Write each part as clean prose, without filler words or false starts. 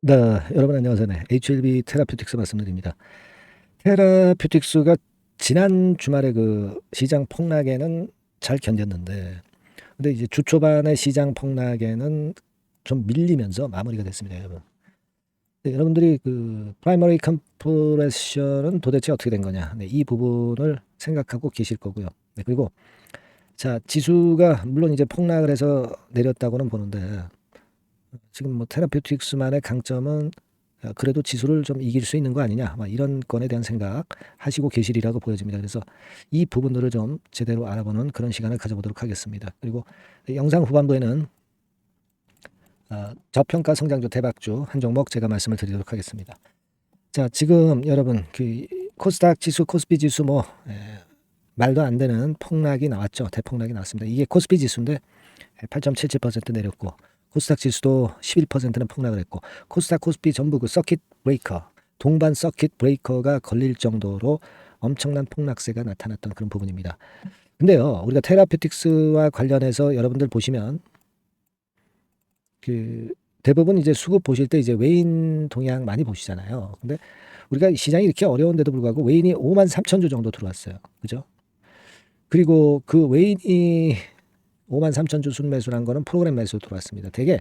네, 여러분 안녕하세요. 네, HLB 테라퓨틱스 말씀드립니다. 테라퓨틱스가 지난 주말에 그 시장 폭락에는 잘 견뎠는데, 근데 이제 주 초반의 시장 폭락에는 좀 밀리면서 마무리가 됐습니다, 여러분. 네, 여러분들이 그 프라이머리 컴프레션은 도대체 어떻게 된 거냐? 네, 이 부분을 생각하고 계실 거고요. 네, 그리고 자, 지수가 물론 이제 폭락을 해서 내렸다고는 보는데, 지금 뭐 테라퓨틱스만의 강점은 그래도 지수를 좀 이길 수 있는 거 아니냐, 이런 건에 대한 생각 하시고 계시리라고 보여집니다. 그래서 이 부분들을 좀 제대로 알아보는 그런 시간을 가져보도록 하겠습니다. 그리고 영상 후반부에는 저평가 성장주 대박주 한 종목 제가 말씀을 드리도록 하겠습니다. 자, 지금 여러분 그 코스닥 지수, 코스피 지수 말도 안 되는 폭락이 나왔죠. 대폭락이 나왔습니다. 이게 코스피 지수인데 8.77% 내렸고, 코스닥 지수도 11%는 폭락을 했고, 코스닥 코스피 전부 그 서킷 브레이커, 동반 서킷 브레이커가 걸릴 정도로 엄청난 폭락세가 나타났던 그런 부분입니다. 근데요, 우리가 테라퓨틱스와 관련해서 여러분들 보시면 그 대부분 이제 수급 보실 때 이제 외인 동향 많이 보시잖아요. 근데 우리가 시장이 이렇게 어려운데도 불구하고 외인이 5만 3천 주 정도 들어왔어요. 그죠? 그리고 그 외인이 5만 3천 주 순매수란 거는 프로그램 매수로 들어왔습니다. 대개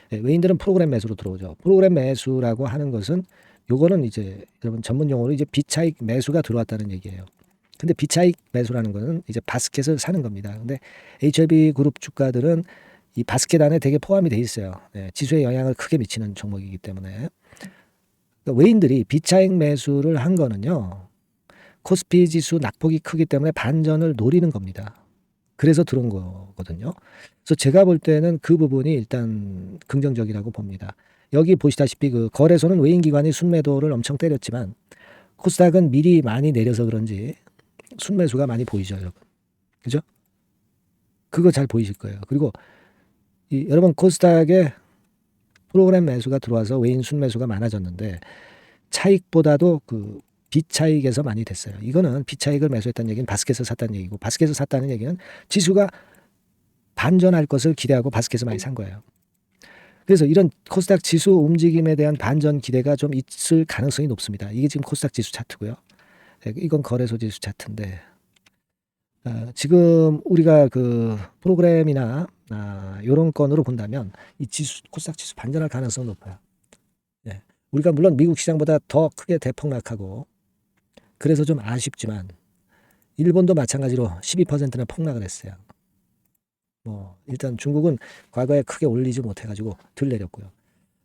외인들은 프로그램 매수로 들어오죠. 프로그램 매수라고 하는 것은 요거는 이제 여러분 전문 용어로 이제 비차익 매수가 들어왔다는 얘기예요. 근데 비차익 매수라는 거는 이제 바스켓을 사는 겁니다. 근데 HLB 그룹 주가들은 이 바스켓 안에 되게 포함이 돼 있어요. 지수에 영향을 크게 미치는 종목이기 때문에. 그러니까 외인들이 비차익 매수를 한 거는요, 코스피 지수 낙폭이 크기 때문에 반전을 노리는 겁니다. 그래서 들어온 거거든요. 그래서 제가 볼 때는 그 부분이 일단 긍정적이라고 봅니다. 여기 보시다시피 그 거래소는 외인기관이 순매도를 엄청 때렸지만, 코스닥은 미리 많이 내려서 그런지 순매수가 많이 보이죠, 여러분. 그죠? 그거 잘 보이실 거예요. 그리고 여러분 코스닥에 프로그램 매수가 들어와서 외인 순매수가 많아졌는데, 차익보다도 그 비차익에서 많이 됐어요. 이거는 비차익을 매수했다는 얘기는 바스켓을 샀다는 얘기고, 바스켓을 샀다는 얘기는 지수가 반전할 것을 기대하고 바스켓을 많이 산 거예요. 그래서 이런 코스닥 지수 움직임에 대한 반전 기대가 좀 있을 가능성이 높습니다. 이게 지금 코스닥 지수 차트고요. 이건 거래소 지수 차트인데, 지금 우리가 그 프로그램이나 이런 건으로 본다면 이 지수, 코스닥 지수 반전할 가능성은 높아요. 예. 우리가 물론 미국 시장보다 더 크게 대폭락하고 그래서 좀 아쉽지만, 일본도 마찬가지로 12%나 폭락을 했어요. 뭐 일단 중국은 과거에 크게 올리지 못해가지고 덜 내렸고요.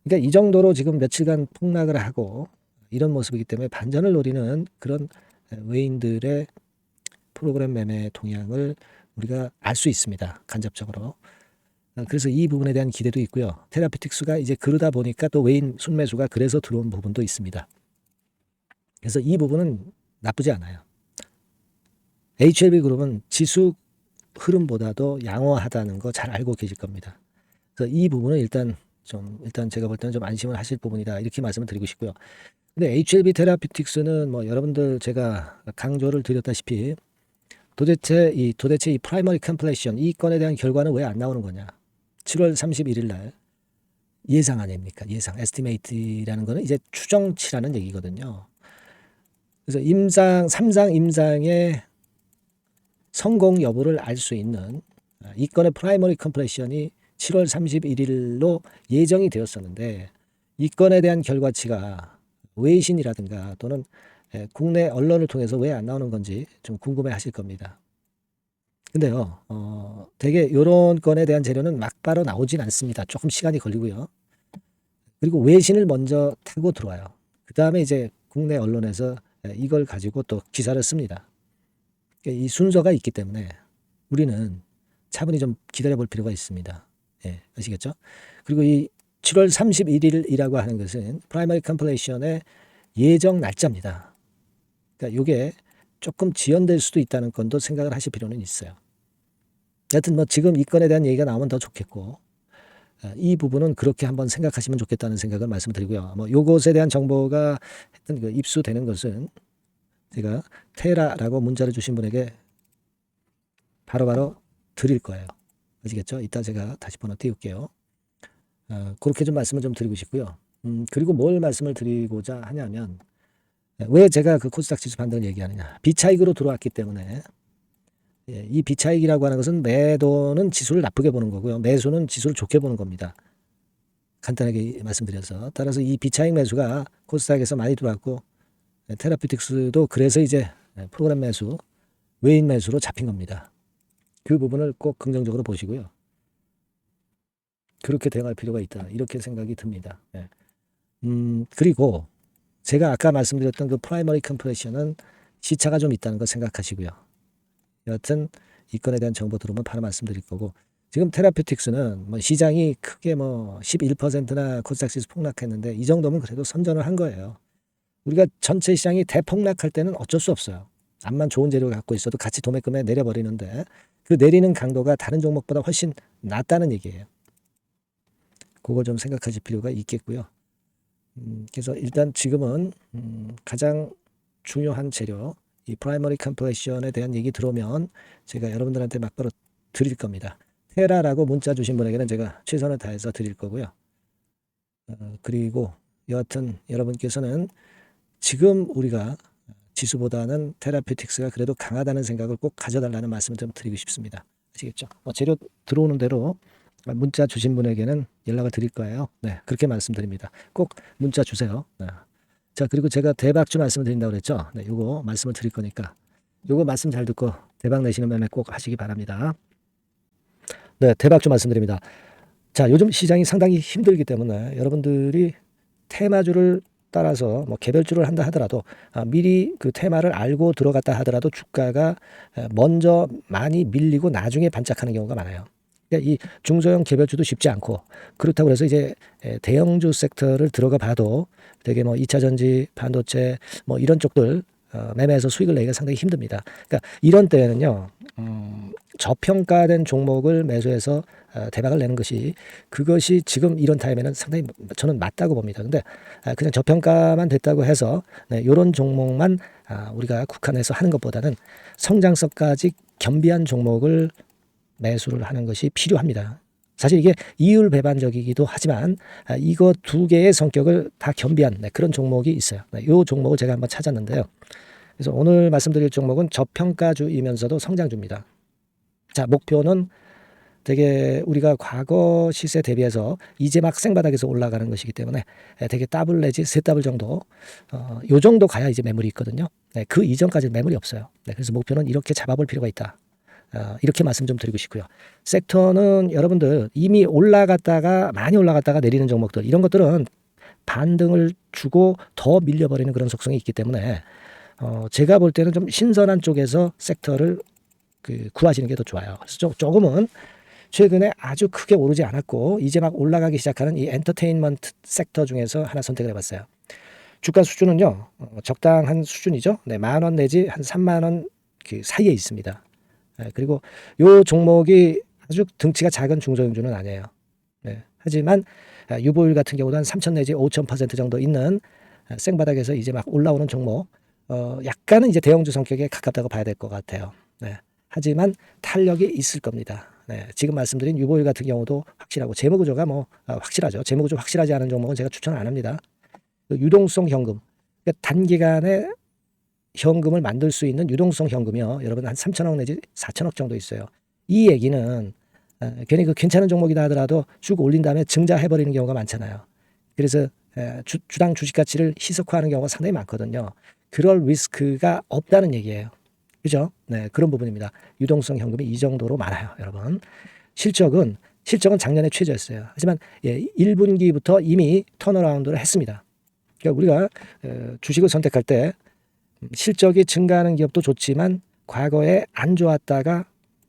그러니까 이 정도로 지금 며칠간 폭락을 하고 이런 모습이기 때문에 반전을 노리는 그런 외인들의 프로그램 매매 동향을 우리가 알 수 있습니다. 간접적으로. 그래서 이 부분에 대한 기대도 있고요. 테라피틱스가 이제 그러다 보니까 또 외인 순매수가 그래서 들어온 부분도 있습니다. 그래서 이 부분은 나쁘지 않아요. HLB 그룹은 지수 흐름보다도 양호하다는 거 잘 알고 계실 겁니다. 그래서 이 부분은 일단 제가 볼 때는 좀 안심을 하실 부분이다, 이렇게 말씀을 드리고 싶고요. 근데 HLB 테라피틱스는 뭐 여러분들 제가 강조를 드렸다시피 도대체 이 프라이머리 컴플레이션 이 건에 대한 결과는 왜 안 나오는 거냐? 7월 31일 날 예상 아닙니까? 예상 에스티메이트라는 거는 이제 추정치라는 얘기거든요. 그래서 삼상 임상의 성공 여부를 알 수 있는 이 건의 프라이머리 컴플레이션이 7월 31일로 예정이 되었었는데, 이 건에 대한 결과치가 외신이라든가 또는 국내 언론을 통해서 왜 안 나오는 건지 좀 궁금해 하실 겁니다. 근데요, 되게 이런 건에 대한 재료는 막바로 나오진 않습니다. 조금 시간이 걸리고요. 그리고 외신을 먼저 타고 들어와요. 그 다음에 이제 국내 언론에서 이걸 가지고 또 기사를 씁니다. 이 순서가 있기 때문에 우리는 차분히 좀 기다려 볼 필요가 있습니다. 예, 아시겠죠? 그리고 이 7월 31일이라고 하는 것은 프라이머리 컴플레이션의 예정 날짜입니다. 그러니까 이게 조금 지연될 수도 있다는 건도 생각을 하실 필요는 있어요. 여하튼 뭐 지금 이 건에 대한 얘기가 나오면 더 좋겠고, 이 부분은 그렇게 한번 생각하시면 좋겠다는 생각을 말씀드리고요. 뭐 요것에 대한 정보가 하여튼 그 입수되는 것은 제가 테라라고 문자를 주신 분에게 바로바로 드릴 거예요. 아시겠죠? 이따 제가 다시 번호 띄울게요. 그렇게 좀 말씀을 좀 드리고 싶고요. 그리고 뭘 말씀을 드리고자 하냐면 왜 제가 그 코스닥 지수 반등을 얘기하느냐. 비차익으로 들어왔기 때문에 예, 이 비차익이라고 하는 것은 매도는 지수를 나쁘게 보는 거고요. 매수는 지수를 좋게 보는 겁니다. 간단하게 말씀드려서. 따라서 이 비차익 매수가 코스닥에서 많이 들어왔고 테라피틱스도 그래서 이제 프로그램 매수, 외인 매수로 잡힌 겁니다. 그 부분을 꼭 긍정적으로 보시고요. 그렇게 대응할 필요가 있다. 이렇게 생각이 듭니다. 예. 그리고 제가 아까 말씀드렸던 그 프라이머리 컴프레션은 시차가 좀 있다는 거 생각하시고요. 여하튼 이 건에 대한 정보 들어오면 바로 말씀드릴 거고 지금 테라피틱스는 뭐 시장이 크게 뭐 11%나 코스닥 지수 폭락했는데 이 정도면 그래도 선전을 한 거예요. 우리가 전체 시장이 대폭락할 때는 어쩔 수 없어요. 암만 좋은 재료를 갖고 있어도 같이 도매금에 내려버리는데 그 내리는 강도가 다른 종목보다 훨씬 낮다는 얘기예요. 그걸 좀 생각하실 필요가 있겠고요. 그래서 일단 지금은 가장 중요한 재료 이 프라이머리 컴프레션에 대한 얘기 들어오면 제가 여러분들한테 막바로 드릴 겁니다. 테라라고 문자 주신 분에게는 제가 최선을 다해서 드릴 거고요. 그리고 여하튼 여러분께서는 지금 우리가 지수보다는 테라피틱스가 그래도 강하다는 생각을 꼭 가져달라는 말씀을 좀 드리고 싶습니다. 아시겠죠? 재료 들어오는 대로 문자 주신 분에게는 연락을 드릴 거예요. 네, 그렇게 말씀드립니다. 꼭 문자 주세요. 네. 자, 그리고 제가 대박주 말씀을 드린다고 그랬죠. 네, 요거 말씀을 드릴 거니까 요거 말씀 잘 듣고 대박 내시는 매매 꼭 하시기 바랍니다. 네, 대박주 말씀드립니다. 자, 요즘 시장이 상당히 힘들기 때문에 여러분들이 테마주를 따라서 뭐 개별주를 한다 하더라도 미리 그 테마를 알고 들어갔다 하더라도 주가가 먼저 많이 밀리고 나중에 반짝하는 경우가 많아요. 그러니까 이 중소형 개별주도 쉽지 않고 그렇다고 해서 이제 대형주 섹터를 들어가 봐도 되게 뭐 2차 전지, 반도체 뭐 이런 쪽들 매매해서 수익을 내기가 상당히 힘듭니다. 그러니까 이런 때에는요. 저평가된 종목을 매수해서 대박을 내는 것이 그것이 지금 이런 타임에는 상당히 저는 맞다고 봅니다. 근데 그냥 저평가만 됐다고 해서 이런 종목만 우리가 국한해서 하는 것보다는 성장성까지 겸비한 종목을 매수를 하는 것이 필요합니다. 사실 이게 이율 배반적이기도 하지만 이거 두 개의 성격을 다 겸비한 그런 종목이 있어요. 이 종목을 제가 한번 찾았는데요. 그래서 오늘 말씀드릴 종목은 저평가주이면서도 성장주입니다. 자, 목표는 되게 우리가 과거 시세 대비해서 이제 막 생바닥에서 올라가는 것이기 때문에 되게 더블 내지 세 더블 정도 요 정도 가야 이제 매물이 있거든요. 그 이전까지는 매물이 없어요. 그래서 목표는 이렇게 잡아볼 필요가 있다. 이렇게 말씀 좀 드리고 싶고요. 섹터는 여러분들 이미 올라갔다가 많이 올라갔다가 내리는 종목들 이런 것들은 반등을 주고 더 밀려버리는 그런 속성이 있기 때문에 제가 볼 때는 좀 신선한 쪽에서 섹터를 구하시는 게 더 좋아요. 그래서 조금은 최근에 아주 크게 오르지 않았고 이제 막 올라가기 시작하는 이 엔터테인먼트 섹터 중에서 하나 선택을 해봤어요. 주가 수준은요 적당한 수준이죠. 네, 10,000원 내지 한 30,000원 그 사이에 있습니다. 그리고 요 종목이 아주 등치가 작은 중소형주는 아니에요. 네, 하지만 유보율 같은 경우도 한 3,000 내지 5,000% 정도 있는 생바닥에서 이제 막 올라오는 종목 약간은 이제 대형주 성격에 가깝다고 봐야 될 것 같아요. 네. 하지만 탄력이 있을 겁니다. 네, 지금 말씀드린 유보율 같은 경우도 확실하고 재무구조가 뭐 확실하죠. 재무구조 확실하지 않은 종목은 제가 추천 안 합니다. 유동성 현금, 그러니까 단기간에 현금을 만들 수 있는 유동성 현금이요. 여러분 한 3,000억 내지 4,000억 정도 있어요. 이 얘기는 괜히 그 괜찮은 종목이다 하더라도 쭉 올린 다음에 증자해버리는 경우가 많잖아요. 그래서 주당 주식 가치를 희석화하는 경우가 상당히 많거든요. 그럴 리스크가 없다는 얘기예요. 그죠? 네, 그런 부분입니다. 유동성 현금이 이 정도로 많아요, 여러분. 실적은 작년에 최저였어요. 하지만 1분기부터 이미 턴어라운드를 했습니다. 그러니까 우리가 주식을 선택할 때 실적이 증가하는 기업도 좋지만 과거에 안 좋았다가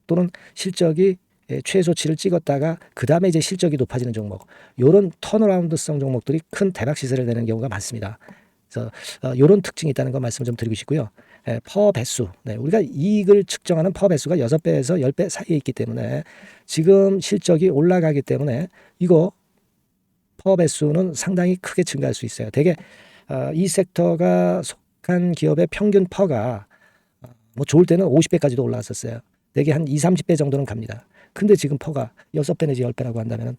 또는 실적이 최소치를 찍었다가 그 다음에 이제 실적이 높아지는 종목, 이런 턴어라운드성 종목들이 큰 대박 시세를 내는 경우가 많습니다. 그래서 이런 특징이 있다는 거 말씀 좀 드리고 싶고요. 퍼 배수, 우리가 이익을 측정하는 퍼 배수가 6배에서 10배 사이에 있기 때문에 지금 실적이 올라가기 때문에 이거 퍼 배수는 상당히 크게 증가할 수 있어요. 되게 이 섹터가 속한 기업의 평균 퍼가 뭐 좋을 때는 50배까지도 올라갔었어요. 되게 한 2, 30배 정도는 갑니다. 근데 지금 퍼가 6배 내지 10배라고 한다면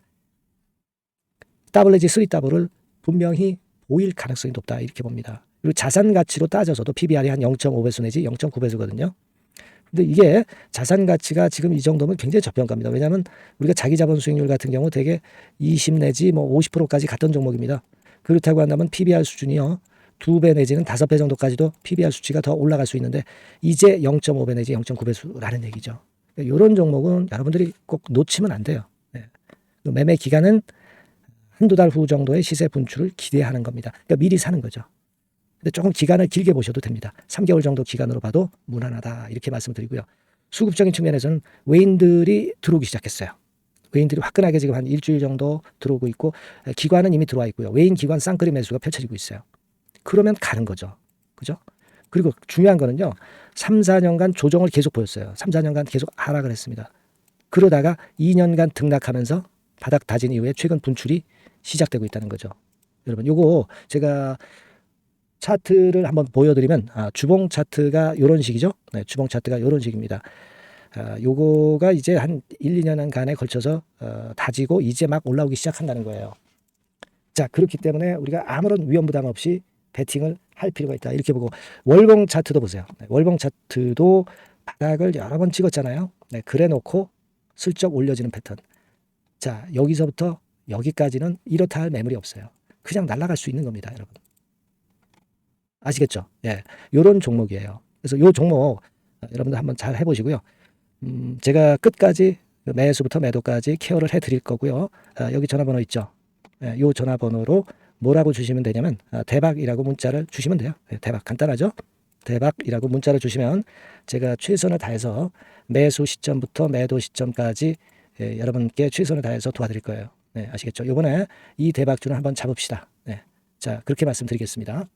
더블 내지 3더블을 분명히 보일 가능성이 높다 이렇게 봅니다. 그리고 자산 가치로 따져서도 PBR이 한 0.5배수 내지 0.9배수거든요. 근데 이게 자산 가치가 지금 이 정도면 굉장히 저평가입니다. 왜냐하면 우리가 자기 자본 수익률 같은 경우 되게 20 내지 뭐 50%까지 갔던 종목입니다. 그렇다고 한다면 PBR 수준이요. 2배 내지는 5배 정도까지도 PBR 수치가 더 올라갈 수 있는데 이제 0.5배 내지 0.9배수라는 얘기죠. 이런 종목은 여러분들이 꼭 놓치면 안 돼요. 네. 매매 기간은 한두 달 후 정도의 시세 분출을 기대하는 겁니다. 그러니까 미리 사는 거죠. 근데 조금 기간을 길게 보셔도 됩니다. 3개월 정도 기간으로 봐도 무난하다 이렇게 말씀드리고요. 수급적인 측면에서는 외인들이 들어오기 시작했어요. 외인들이 화끈하게 지금 한 일주일 정도 들어오고 있고 기관은 이미 들어와 있고요. 외인 기관 쌍끌이 매수가 펼쳐지고 있어요. 그러면 가는 거죠. 그죠? 그리고 중요한 거는요. 3, 4년간 조정을 계속 보였어요. 3, 4년간 계속 하락을 했습니다. 그러다가 2년간 등락하면서 바닥 다진 이후에 최근 분출이 시작되고 있다는 거죠. 여러분 요거 제가 차트를 한번 보여드리면 주봉 차트가 이런 식이죠. 네, 주봉 차트가 이런 식입니다. 요거가 이제 한 1, 2년간에 걸쳐서 다지고 이제 막 올라오기 시작한다는 거예요. 자, 그렇기 때문에 우리가 아무런 위험 부담 없이 베팅을 할 필요가 있다. 이렇게 보고 월봉 차트도 보세요. 네, 월봉 차트도 바닥을 여러 번 찍었잖아요. 네, 그래 놓고 슬쩍 올려지는 패턴. 자, 여기서부터 여기까지는 이렇다 할 매물이 없어요. 그냥 날아갈 수 있는 겁니다, 여러분. 아시겠죠? 예, 요런 종목이에요. 그래서 요 종목 여러분들 한번 잘 해보시고요. 제가 끝까지 매수부터 매도까지 케어를 해드릴 거고요. 여기 전화번호 있죠? 예, 요 전화번호로 뭐라고 주시면 되냐면 대박이라고 문자를 주시면 돼요. 예, 대박 간단하죠? 대박이라고 문자를 주시면 제가 최선을 다해서 매수 시점부터 매도 시점까지 여러분께 최선을 다해서 도와드릴 거예요. 네, 아시겠죠? 이번에 이 대박주는 한번 잡읍시다. 네, 자 그렇게 말씀드리겠습니다.